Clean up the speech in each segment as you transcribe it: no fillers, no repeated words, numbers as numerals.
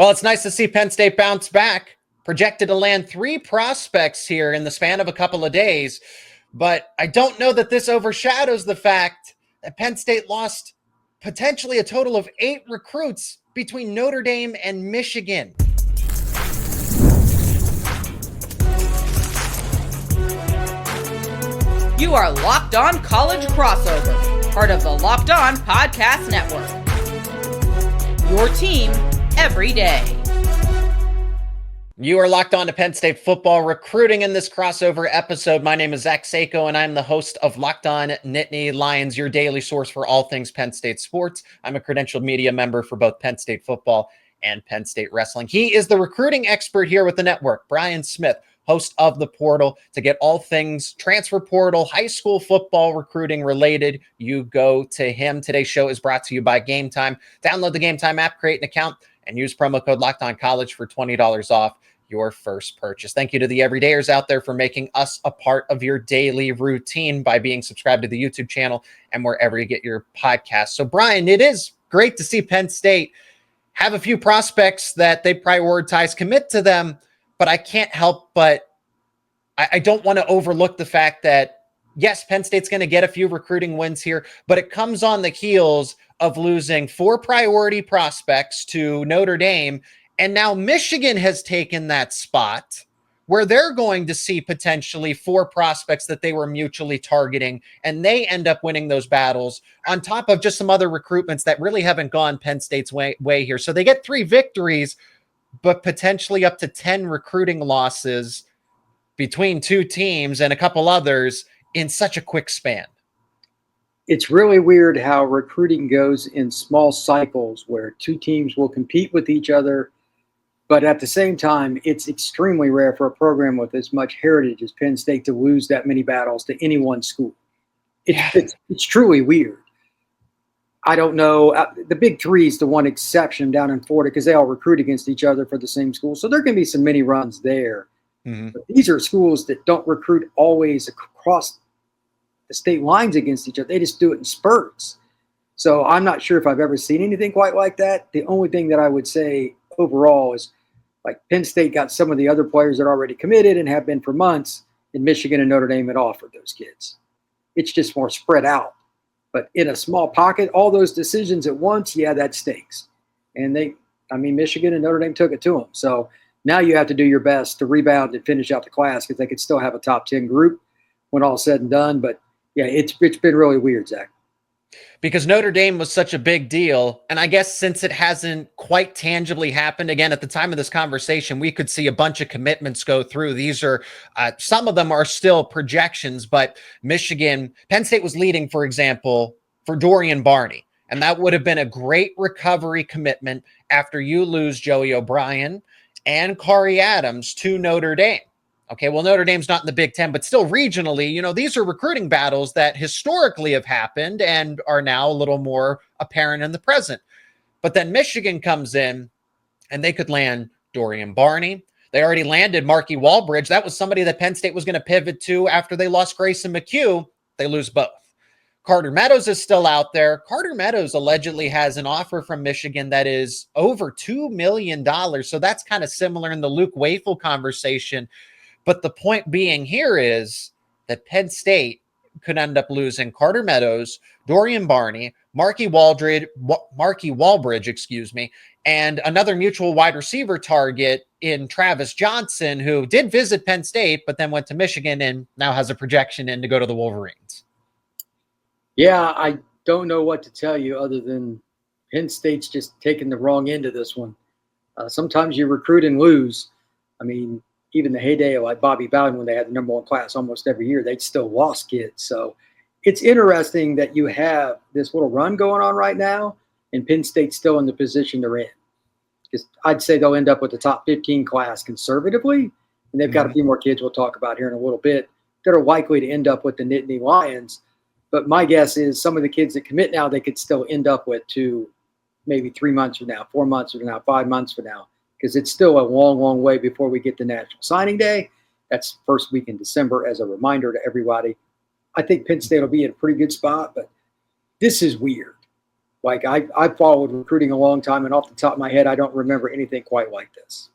Well, it's nice to see Penn State bounce back. Projected to land 3 prospects here in the span of a couple of days. But I don't know that this overshadows the fact that Penn State lost potentially a total of 8 recruits between Notre Dame and Michigan. You are Locked On College Crossover, part of the Locked On Podcast Network. Your team every day. You are locked on to Penn State football recruiting in this crossover episode. My name is Zach Seyko, and I'm the host of Locked On Nittany Lions, your daily source for all things Penn State sports. I'm a credentialed media member for both Penn State football and Penn State wrestling. He is the recruiting expert here with the network, Brian Smith, host of The Portal. To get all things transfer portal, high school football recruiting related, you go to him. Today's show is brought to you by Gametime. Download the Gametime app, create an account, and use promo code LOCKEDONCollege for $20 off your first purchase. Thank you to the everydayers out there for making us a part of your daily routine by being subscribed to the YouTube channel and wherever you get your podcasts. So, Brian, it is great to see Penn State have a few prospects that they prioritize, commit to them, but I can't help but I don't want to overlook the fact that, yes, Penn State's going to get a few recruiting wins here, but it comes on the heels of losing 4 priority prospects to Notre Dame. And now Michigan has taken that spot where they're going to see potentially 4 prospects that they were mutually targeting, and they end up winning those battles on top of just some other recruitments that really haven't gone Penn State's way here. So they get 3 victories, but potentially up to 10 recruiting losses between 2 teams and a couple others in such a quick span. It's really weird how recruiting goes in small cycles where 2 teams will compete with each other. But at the same time, it's extremely rare for a program with as much heritage as Penn State to lose that many battles to any one school. It's truly weird. I don't know. The Big Three is the one exception down in Florida because they all recruit against each other for the same school. So there can be some mini runs there. Mm-hmm. But these are schools that don't recruit always across the state lines against each other. They just do it in spurts. So I'm not sure if I've ever seen anything quite like that. The only thing that I would say overall is, like, Penn State got some of the other players that are already committed and have been for months, and Michigan and Notre Dame had offered those kids. It's just more spread out. But in a small pocket, all those decisions at once, yeah, that stinks. And Michigan and Notre Dame took it to them. So now you have to do your best to rebound and finish out the class because they could still have a top 10 group when all's said and done. But, yeah, it's been really weird, Zach. Because Notre Dame was such a big deal. And I guess since it hasn't quite tangibly happened, again, at the time of this conversation, we could see a bunch of commitments go through. These are, some of them are still projections, but Michigan, Penn State was leading, for example, for Dorian Barney. And that would have been a great recovery commitment after you lose Joey O'Brien and Kari Adams to Notre Dame. Okay, well, Notre Dame's not in the Big Ten, but still regionally, these are recruiting battles that historically have happened and are now a little more apparent in the present. But then Michigan comes in, and they could land Dorian Barney. They already landed Marky Walbridge. That was somebody that Penn State was going to pivot to after they lost Grayson McHugh. They lose both. Carter Meadows is still out there. Carter Meadows allegedly has an offer from Michigan that is over $2 million. So that's kind of similar in the Luke Wafel conversation. But the point being here is that Penn State could end up losing Carter Meadows, Dorian Barney, Marky Walbridge, and another mutual wide receiver target in Travis Johnson, who did visit Penn State, but then went to Michigan and now has a projection in to go to the Wolverines. Yeah, I don't know what to tell you other than Penn State's just taking the wrong end of this one. Sometimes you recruit and lose. Even the heyday of like Bobby Bowden when they had the number 1 class almost every year, they'd still lost kids. So it's interesting that you have this little run going on right now, and Penn State's still in the position they're in. Because I'd say they'll end up with the top 15 class conservatively, and they've got a few more kids we'll talk about here in a little bit that are likely to end up with the Nittany Lions. But my guess is some of the kids that commit now, they could still end up with to maybe 3 months from now, 4 months from now, 5 months from now. Because it's still a long, long way before we get to National Signing Day. That's first week in December as a reminder to everybody. I think Penn State will be in a pretty good spot, but this is weird. Like I've followed recruiting a long time, and off the top of my head, I don't remember anything quite like this.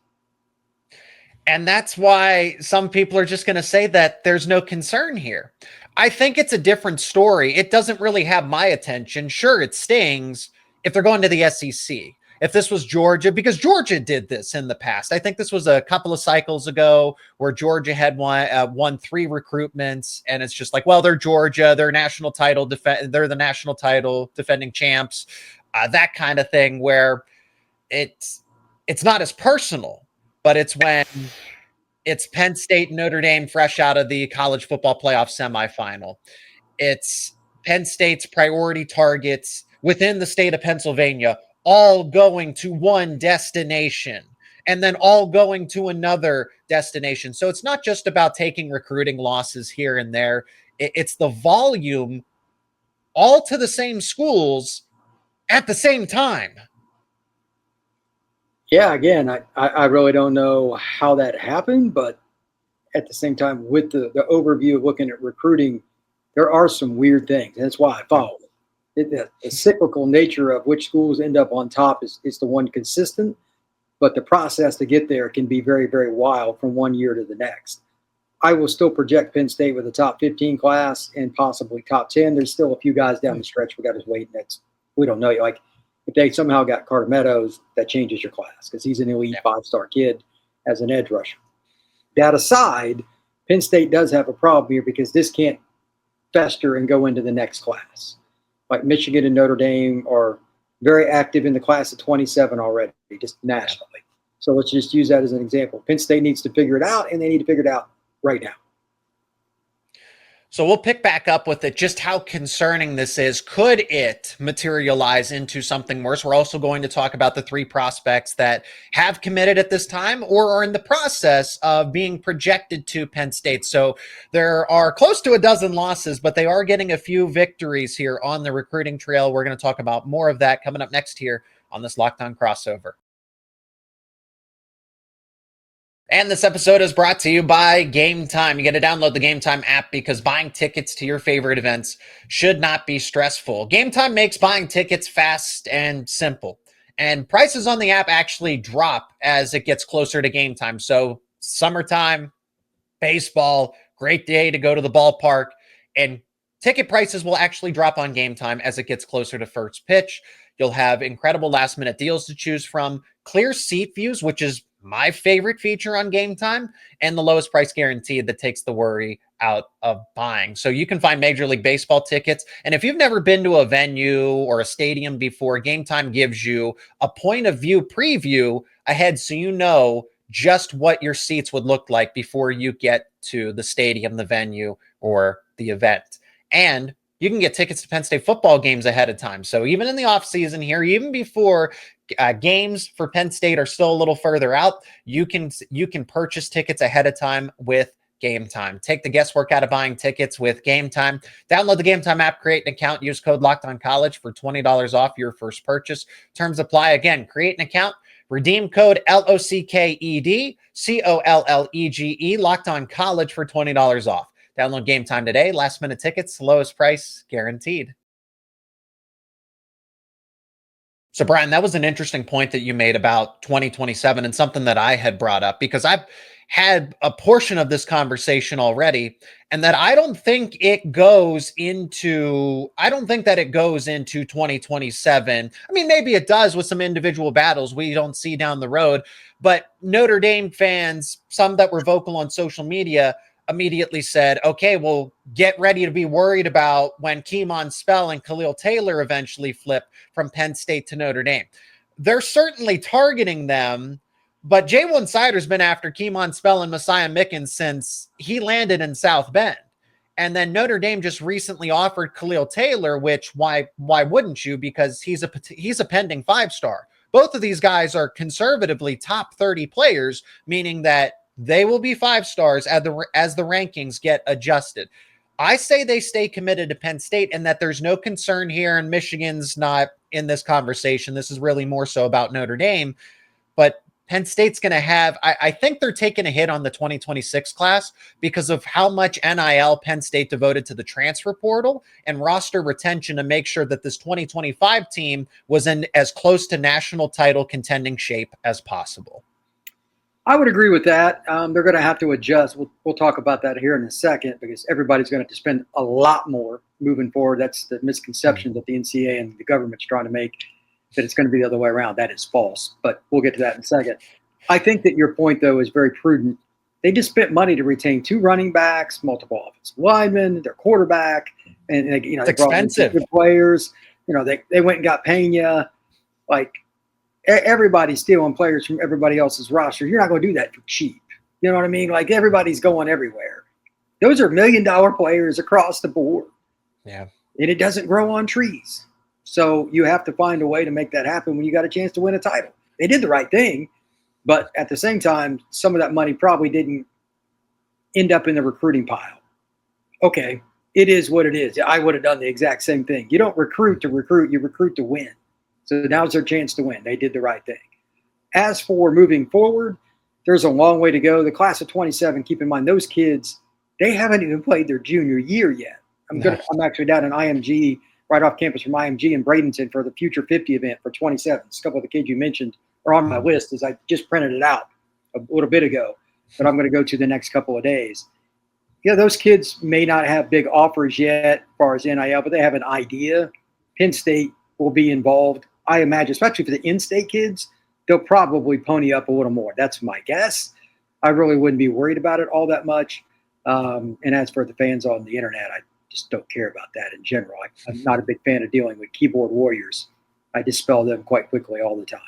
And that's why some people are just going to say that there's no concern here. I think it's a different story. It doesn't really have my attention. Sure, it stings if they're going to the SEC. If this was Georgia, because Georgia did this in the past. I think this was a couple of cycles ago where Georgia had won 3 recruitments, and it's just like, well, they're Georgia, they're national title, they're the national title defending champs, that kind of thing, where it's not as personal. But it's when it's Penn State, Notre Dame, fresh out of the college football playoff semifinal. It's Penn State's priority targets within the state of Pennsylvania, all going to one destination and then all going to another destination. So it's not just about taking recruiting losses here and there. It's the volume all to the same schools at the same time. Yeah, again, I really don't know how that happened, but at the same time, with the overview of looking at recruiting, there are some weird things. And that's why I follow it. The cyclical nature of which schools end up on top is the one consistent, but the process to get there can be very, very wild from one year to the next. I will still project Penn State with a top 15 class and possibly top 10. There's still a few guys down the stretch we got to wait. We don't know. Like, if they somehow got Carter Meadows, that changes your class because he's an elite 5-star kid as an edge rusher. That aside, Penn State does have a problem here because this can't fester and go into the next class. Like Michigan and Notre Dame are very active in the class of 27 already, just nationally. So let's just use that as an example. Penn State needs to figure it out, and they need to figure it out right now. So we'll pick back up with it, just how concerning this is. Could it materialize into something worse? We're also going to talk about the 3 prospects that have committed at this time or are in the process of being projected to Penn State. So there are close to a dozen losses, but they are getting a few victories here on the recruiting trail. We're going to talk about more of that coming up next here on this Locked On Crossover. And this episode is brought to you by Gametime. You got to download the Gametime app because buying tickets to your favorite events should not be stressful. Gametime makes buying tickets fast and simple. And prices on the app actually drop as it gets closer to game time. So summertime, baseball, great day to go to the ballpark. And ticket prices will actually drop on Gametime as it gets closer to first pitch. You'll have incredible last-minute deals to choose from, clear seat views, which is my favorite feature on Gametime, and the lowest price guaranteed that takes the worry out of buying. So you can find Major League Baseball tickets. And if you've never been to a venue or a stadium before, Gametime gives you a point of view preview ahead so you know just what your seats would look like before you get to the stadium, the venue, or the event. And you can get tickets to Penn State football games ahead of time. So even in the offseason here, even before games for Penn State are still a little further out, you can purchase tickets ahead of time with Gametime. Take the guesswork out of buying tickets with Gametime. Download the Gametime app, create an account, use code LOCKEDONCollege for $20 off your first purchase. Terms apply. Again, create an account, redeem code LOCKED, COLLEGE, LOCKEDONCollege for $20 off. Download Gametime today. Last minute tickets, lowest price guaranteed. So, Brian, that was an interesting point that you made about 2027 and something that I had brought up because I've had a portion of this conversation already, and that I don't think that it goes into 2027. I mean, maybe it does with some individual battles we don't see down the road, but Notre Dame fans, some that were vocal on social media, immediately said, okay, well, get ready to be worried about when Keemon Spell and Khalil Taylor eventually flip from Penn State to Notre Dame. They're certainly targeting them, but J1 Sider's been after Keemon Spell and Messiah Mickens since he landed in South Bend. And then Notre Dame just recently offered Khalil Taylor, which why wouldn't you? Because he's a pending 5-star. Both of these guys are conservatively top 30 players, meaning that they will be 5-stars as the rankings get adjusted. I say they stay committed to Penn State and that there's no concern here, and Michigan's not in this conversation. This is really more so about Notre Dame. But Penn State's going to have, I think they're taking a hit on the 2026 class because of how much NIL Penn State devoted to the transfer portal and roster retention to make sure that this 2025 team was in as close to national title contending shape as possible. I would agree with that. They're going to have to adjust. We'll talk about that here in a second because everybody's going to have to spend a lot more moving forward. That's the misconception that the NCAA and the government's trying to make, that it's going to be the other way around. That is false, but we'll get to that in a second. I think that your point, though, is very prudent. They just spent money to retain 2 running backs, multiple offensive linemen, their quarterback, and they brought expensive good players. They went and got Pena. Like, everybody's stealing players from everybody else's roster. You're not going to do that for cheap. You know what I mean? Like, everybody's going everywhere. Those are $1 million players across the board. Yeah. And it doesn't grow on trees. So you have to find a way to make that happen when you got a chance to win a title. They did the right thing, but at the same time, some of that money probably didn't end up in the recruiting pile. Okay, it is what it is. I would have done the exact same thing. You don't recruit to recruit, you recruit to win. So now's their chance to win. They did the right thing. As for moving forward, there's a long way to go. The class of 27, keep in mind, those kids, they haven't even played their junior year yet. I'm actually down in IMG, right off campus from IMG in Bradenton for the Future 50 event for 27. A couple of the kids you mentioned are on my list as I just printed it out a little bit ago, but I'm going to go to the next couple of days. Yeah, those kids may not have big offers yet as far as NIL, but they have an idea. Penn State will be involved. I imagine, especially for the in-state kids, they'll probably pony up a little more. That's my guess. I really wouldn't be worried about it all that much. And as for the fans on the internet, I just don't care about that in general. I'm not a big fan of dealing with keyboard warriors. I dispel them quite quickly all the time.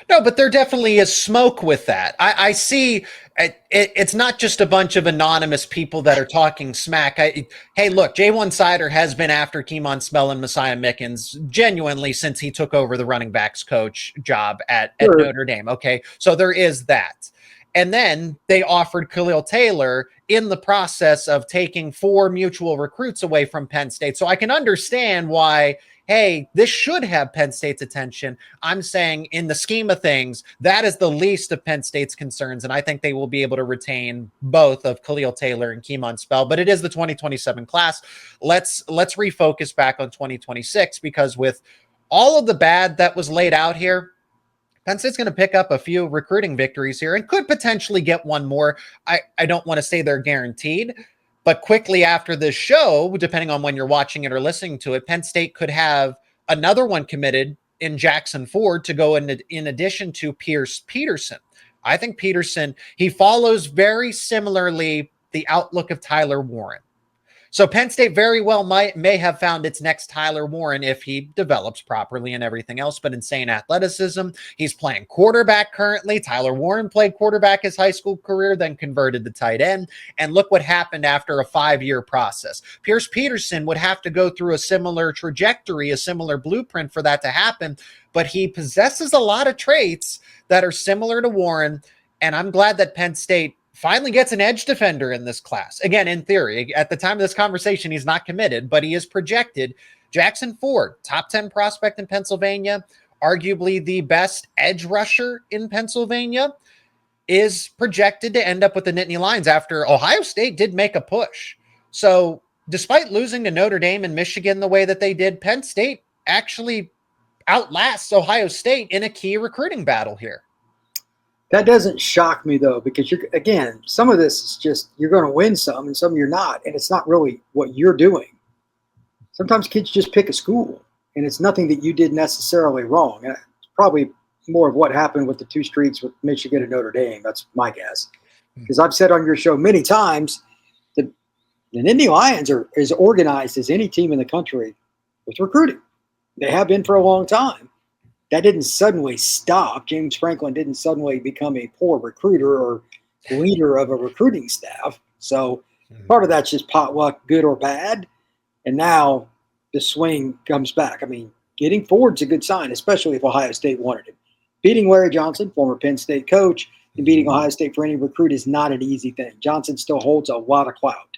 No, but there definitely is smoke with that. I see it's not just a bunch of anonymous people that are talking smack. Hey, look, J1 Sider has been after Keemon Smell and Messiah Mickens genuinely since he took over the running backs coach job at Notre Dame. Okay, so there is that. And then they offered Khalil Taylor in the process of taking 4 mutual recruits away from Penn State. So I can understand why, hey, this should have Penn State's attention. I'm saying in the scheme of things, that is the least of Penn State's concerns. And I think they will be able to retain both of Khalil Taylor and Keemon Spell, but it is the 2027 class. Let's refocus back on 2026 because with all of the bad that was laid out here, Penn State's going to pick up a few recruiting victories here and could potentially get one more. I don't want to say they're guaranteed, but quickly after this show, depending on when you're watching it or listening to it, Penn State could have another one committed in Jackson Ford to go in addition to Peterson. I think Peterson, he follows very similarly the outlook of Tyler Warren. So Penn State very well may have found its next Tyler Warren if he develops properly and everything else, but insane athleticism. He's playing quarterback currently. Tyler Warren played quarterback his high school career, then converted to tight end. And look what happened after a 5-year process. Peterson would have to go through a similar trajectory, a similar blueprint for that to happen, but he possesses a lot of traits that are similar to Warren. And I'm glad that Penn State finally gets an edge defender in this class. Again, in theory, at the time of this conversation, he's not committed, but he is projected. Jackson Ford, top 10 prospect in Pennsylvania, arguably the best edge rusher in Pennsylvania, is projected to end up with the Nittany Lions after Ohio State did make a push. So despite losing to Notre Dame and Michigan the way that they did, Penn State actually outlasts Ohio State in a key recruiting battle here. That doesn't shock me, though, because some of this is just you're going to win some and some you're not, and it's not really what you're doing. Sometimes kids just pick a school, and it's nothing that you did necessarily wrong. And it's probably more of what happened with the 2 streaks with Michigan and Notre Dame. That's my guess. Because I've said on your show many times that the Nittany Lions are as organized as any team in the country with recruiting. They have been for a long time. That didn't suddenly stop. James Franklin didn't suddenly become a poor recruiter or leader of a recruiting staff. So part of that's just potluck, good or bad. And now the swing comes back. I mean, getting Ford's a good sign, especially if Ohio State wanted him. Beating Larry Johnson, former Penn State coach, and beating Ohio State for any recruit is not an easy thing. Johnson still holds a lot of clout.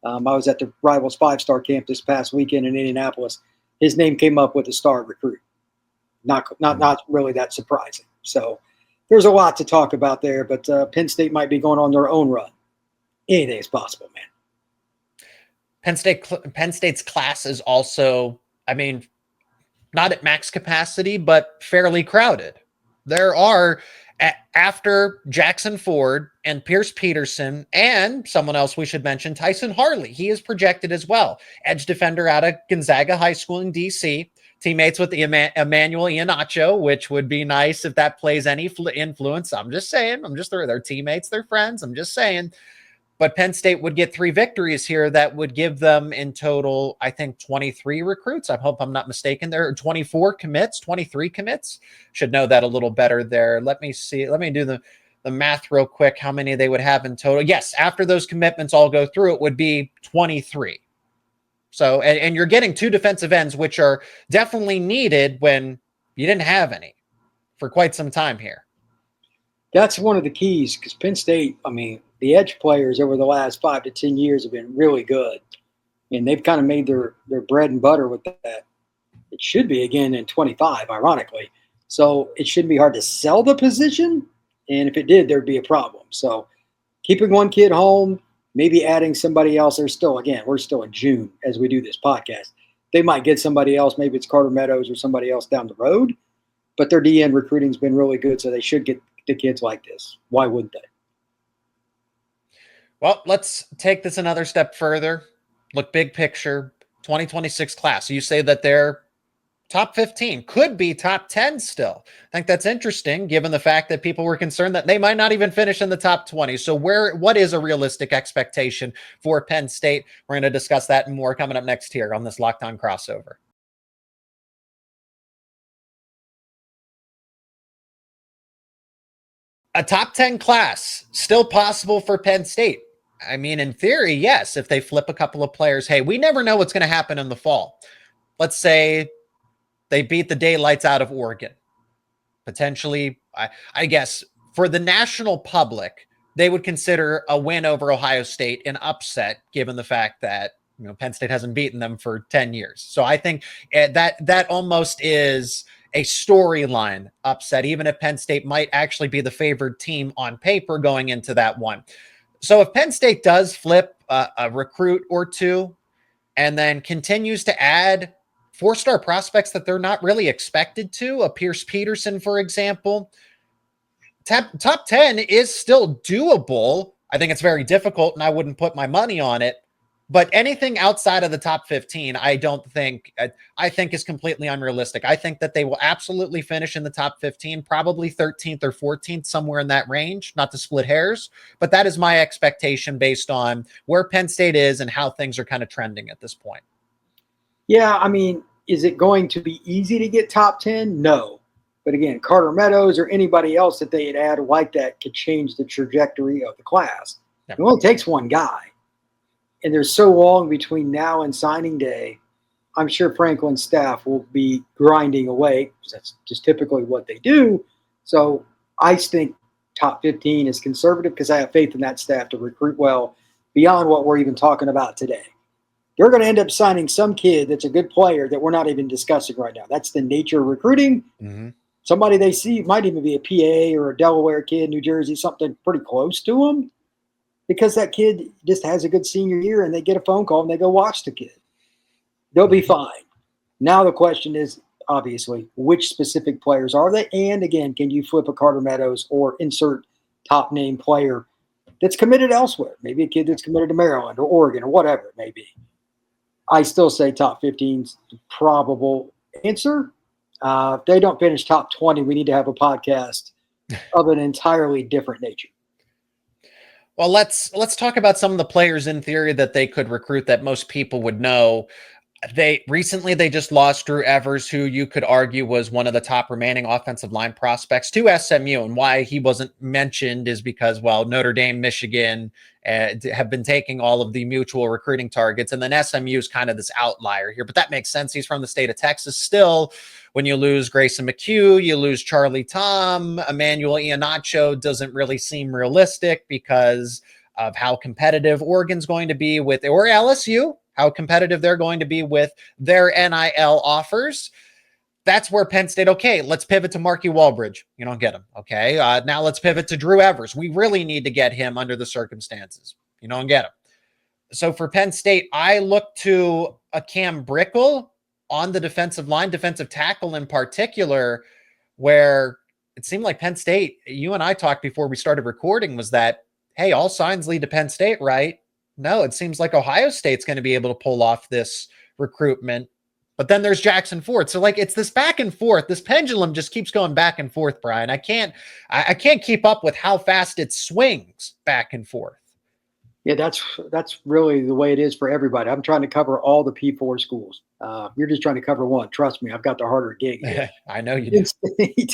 I was at the Rivals 5-star camp this past weekend in Indianapolis. His name came up with a star recruit. Not really that surprising. So there's a lot to talk about there, but Penn State might be going on their own run. Anything is possible, man. Penn State's class is also, I mean, not at max capacity, but fairly crowded. There are, after Jackson Ford and Pierce Peterson and someone else we should mention, Tyson Harley. He is projected as well. Edge defender out of Gonzaga High School in D.C., teammates with the Emmanuel Iheanacho, which would be nice if that plays any influence. I'm just saying. They're teammates, they're friends. I'm just saying. But Penn State would get 3 victories here that would give them in total, I think, 23 recruits. I hope I'm not mistaken. There are 24 commits, 23 commits. Should know that a little better there. Let me see. Let me do the math real quick, how many they would have in total. Yes, after those commitments all go through, it would be 23. So, and you're getting 2 defensive ends, which are definitely needed when you didn't have any for quite some time here. That's one of the keys because Penn State, I mean, the edge players over the last 5 to 10 years have been really good. And they've kind of made their bread and butter with that. It should be again in 25, ironically. So it shouldn't be hard to sell the position. And if it did, there'd be a problem. So keeping one kid home, maybe adding somebody else. We're still in June as we do this podcast. They might get somebody else. Maybe it's Carter Meadows or somebody else down the road. But their DN recruiting's been really good, so they should get the kids like this. Why wouldn't they? Well, let's take this another step further. Look big picture, 2026 class. You say that they're top 15, could be top 10 still. I think that's interesting given the fact that people were concerned that they might not even finish in the top 20. So what is a realistic expectation for Penn State? We're going to discuss that and more coming up next here on this Locked On Crossover. A top 10 class still possible for Penn State. I mean, in theory, yes, if they flip a couple of players. Hey, we never know what's going to happen in the fall. Let's say they beat the daylights out of Oregon. Potentially, I guess, for the national public, they would consider a win over Ohio State an upset, given the fact that Penn State hasn't beaten them for 10 years. So I think that almost is a storyline upset, even if Penn State might actually be the favored team on paper going into that one. So if Penn State does flip a recruit or two and then continues to add 4-star prospects that they're not really expected to, a Pierce Peterson, for example, top 10 is still doable. I think it's very difficult and I wouldn't put my money on it. But anything outside of the top 15, I think is completely unrealistic. I think that they will absolutely finish in the top 15, probably 13th or 14th, somewhere in that range, not to split hairs. But that is my expectation based on where Penn State is and how things are kind of trending at this point. Yeah, I mean, is it going to be easy to get top 10? No. But again, Carter Meadows or anybody else that they'd add like that could change the trajectory of the class. Yeah. It only takes one guy. And there's so long between now and signing day, I'm sure Franklin's staff will be grinding away because that's just typically what they do. So I think top 15 is conservative because I have faith in that staff to recruit well beyond what we're even talking about today. They're going to end up signing some kid that's a good player that we're not even discussing right now. That's the nature of recruiting. Mm-hmm. Somebody they see might even be a PA or a Delaware kid, New Jersey, something pretty close to them. Because that kid just has a good senior year and they get a phone call and they go watch the kid. They'll be fine. Now the question is, obviously, which specific players are they? And again, can you flip a Carter Meadows or insert top name player that's committed elsewhere? Maybe a kid that's committed to Maryland or Oregon or whatever it may be. I still say top 15's the probable answer. If they don't finish top 20, we need to have a podcast of an entirely different nature. Well, let's talk about some of the players in theory that they could recruit that most people would know. They just lost Drew Evers, who you could argue was one of the top remaining offensive line prospects, to SMU. And why he wasn't mentioned is because, well, Notre Dame, Michigan have been taking all of the mutual recruiting targets. And then SMU is kind of this outlier here, but that makes sense. He's from the state of Texas. Still, when you lose Grayson McHugh, you lose Charlie Tom, Emmanuel Iheanacho doesn't really seem realistic because of how competitive Oregon's going to be with, or LSU, how competitive they're going to be with their NIL offers. that's where Penn State, okay, let's pivot to Marky Walbridge. You don't get him. Okay. Now let's pivot to Drew Evers. We really need to get him under the circumstances. You don't get him. So for Penn State, I look to a Cam Brickle on the defensive line, defensive tackle in particular, where it seemed like Penn State, you and I talked before we started recording, was that, hey, all signs lead to Penn State, right? No, it seems like Ohio State's going to be able to pull off this recruitment. But then there's Jackson Ford. So like it's this back and forth. This pendulum just keeps going back and forth, Brian. I can't keep up with how fast it swings back and forth. Yeah, that's really the way it is for everybody. I'm trying to cover all the P4 schools. You're just trying to cover one. Trust me, I've got the harder gig here. I know you do.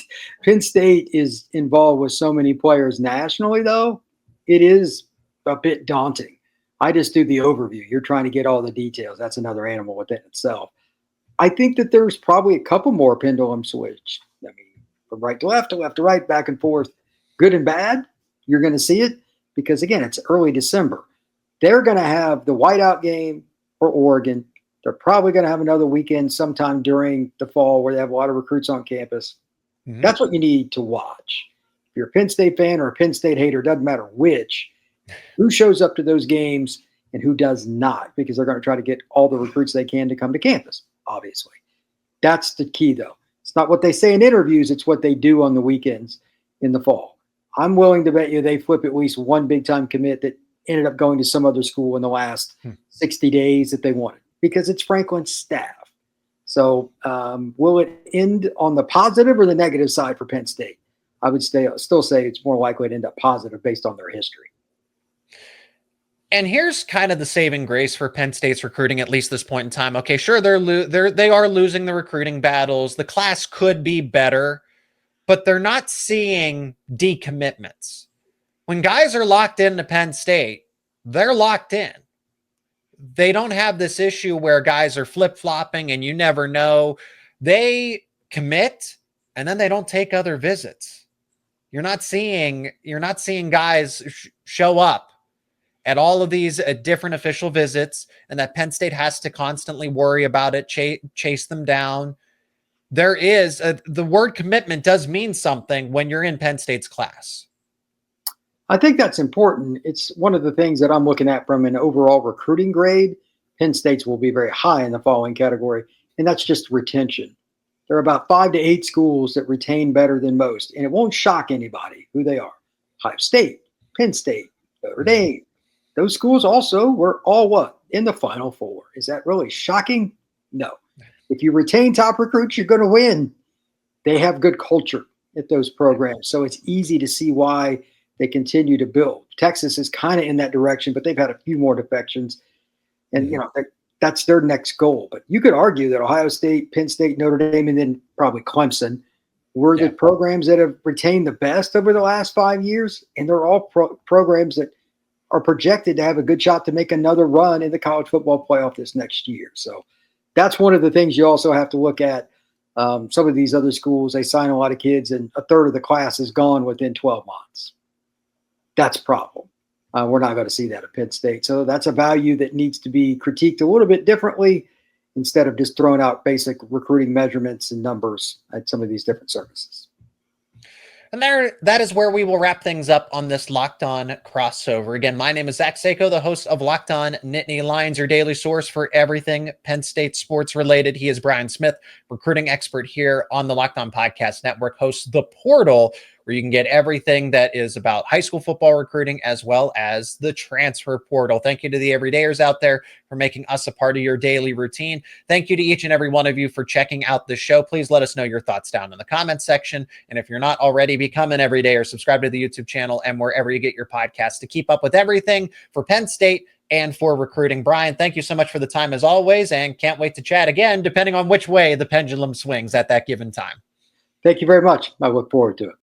Penn State is involved with so many players nationally, though. It is a bit daunting. I just do the overview. You're trying to get all the details. That's another animal within itself. I think that there's probably a couple more pendulum switch. I mean, from right to left to right, back and forth, good and bad. You're going to see it because, again, it's early December. They're going to have the whiteout game for Oregon. They're probably going to have another weekend sometime during the fall where they have a lot of recruits on campus. Mm-hmm. That's what you need to watch. If you're a Penn State fan or a Penn State hater, doesn't matter which, who shows up to those games and who does not, because they're going to try to get all the recruits they can to come to campus, obviously. That's the key, though. It's not what they say in interviews. It's what they do on the weekends in the fall. I'm willing to bet you they flip at least one big-time commit that ended up going to some other school in the last 60 days that they wanted, because it's Franklin's staff. So will it end on the positive or the negative side for Penn State? I would still say it's more likely to end up positive based on their history. And here's kind of the saving grace for Penn State's recruiting, at least this point in time. Okay, sure, they are losing the recruiting battles. The class could be better, but they're not seeing decommitments. When guys are locked into Penn State, they're locked in. They don't have this issue where guys are flip-flopping and you never know. They commit and then they don't take other visits. You're not seeing guys show up at all of these different official visits, and that Penn State has to constantly worry about it, chase them down. There is the word commitment does mean something when you're in Penn State's class. I think that's important. It's one of the things that I'm looking at from an overall recruiting grade. Penn State's will be very high in the following category, and that's just retention. There are about 5 to 8 schools that retain better than most, and it won't shock anybody who they are. Ohio State, Penn State, Notre Dame. Those schools also were all what? In the Final Four. Is that really shocking? No. If you retain top recruits, you're going to win. They have good culture at those programs, so it's easy to see why they continue to build. Texas is kind of in that direction, but they've had a few more defections, and that's their next goal. But you could argue that Ohio State, Penn State, Notre Dame, and then probably Clemson were the programs that have retained the best over the last 5 years, and they're all programs that are projected to have a good shot to make another run in the college football playoff this next year. So that's one of the things you also have to look at. Some of these other schools, they sign a lot of kids and a third of the class is gone within 12 months. That's a problem. We're not going to see that at Penn State. So that's a value that needs to be critiqued a little bit differently instead of just throwing out basic recruiting measurements and numbers at some of these different services. And that is where we will wrap things up on this Locked On crossover. Again, my name is Zach Seyko, the host of Locked On Nittany Lions, your daily source for everything Penn State sports related. He is Brian Smith, recruiting expert here on the Locked On Podcast Network, hosts The Portal, where you can get everything that is about high school football recruiting as well as the transfer portal. Thank you to the everydayers out there for making us a part of your daily routine. Thank you to each and every one of you for checking out the show. Please let us know your thoughts down in the comments section. And if you're not already, become an everydayer, subscribe to the YouTube channel and wherever you get your podcasts to keep up with everything for Penn State and for recruiting. Brian, thank you so much for the time as always, and can't wait to chat again, depending on which way the pendulum swings at that given time. Thank you very much. I look forward to it.